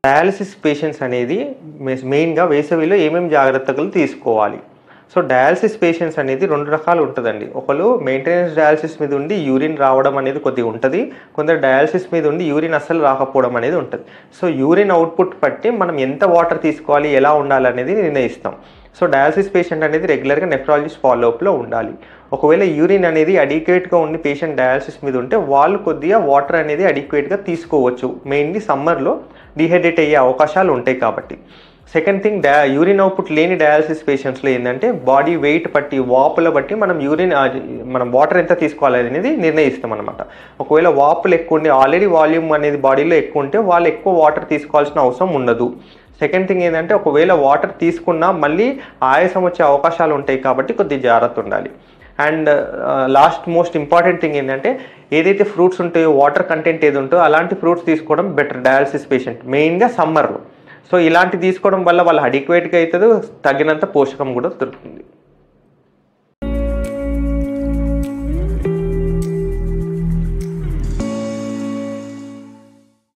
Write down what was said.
Dialysis patients అనేది మెయిన్గా వేసవిలో ఏమేమి జాగ్రత్తలు తీసుకోవాలి. సో డయాలసిస్ పేషెంట్స్ అనేది 2 రకాలు ఉంటుందండి. ఒకరు మెయింటెనెన్స్ డయాలసిస్ మీద ఉండి యూరిన్ రావడం అనేది కొద్దిగా ఉంటుంది, కొందరు డయాలసిస్ మీద ఉండి యూరిన్ అస్సలు రాకపోవడం అనేది ఉంటుంది. సో యూరిన్ అవుట్పుట్ బట్టి మనం ఎంత వాటర్ తీసుకోవాలి, ఎలా ఉండాలి అనేది నిర్ణయిస్తాం. సో డయాలసిస్ పేషెంట్ అనేది రెగ్యులర్గా నెఫ్రాలజిస్ట్ ఫాలోఅప్లో ఉండాలి. ఒకవేళ యూరిన్ అనేది అడిక్వేట్గా ఉండి పేషెంట్ డయాలసిస్ మీద ఉంటే వాళ్ళు కొద్దిగా వాటర్ అనేది అడిక్వేట్గా తీసుకోవచ్చు. మెయిన్లీ సమ్మర్లో డిహైడ్రేట్ అయ్యే అవకాశాలు ఉంటాయి కాబట్టి. సెకండ్ థింగ్, యూరిన్ అవుట్పుట్ లేని డయాలసిస్ పేషెంట్స్లో ఏంటంటే బాడీ వెయిట్ బట్టి, వాపుల బట్టి మనం వాటర్ ఎంత తీసుకోవాలి అనేది నిర్ణయిస్తాం అనమాట. ఒకవేళ వాపులు ఎక్కువ ఉండి ఆల్రెడీ వాల్యూమ్ అనేది బాడీలో ఎక్కువ ఉంటే వాళ్ళు ఎక్కువ వాటర్ తీసుకోవాల్సిన అవసరం ఉండదు. సెకండ్ థింగ్ ఏంటంటే ఒకవేళ వాటర్ తీసుకున్నా మళ్ళీ ఆయాసం వచ్చే అవకాశాలు ఉంటాయి కాబట్టి కొద్దిగా జాగ్రత్త ఉండాలి. And last most important thing ఏంటంటే ఏదైతే ఫ్రూట్స్ ఉంటాయో, వాటర్ కంటెంట్ ఏది ఉంటుందో అలాంటి ఫ్రూట్స్ తీసుకోవడం బెటర్ డయాలసిస్ పేషెంట్, మెయిన్గా సమ్మర్లో. సో ఇలాంటి తీసుకోవడం వల్ల వాళ్ళు అడిక్వేట్గా అవుతుంది, తగినంత పోషకం కూడా దొరుకుతుంది.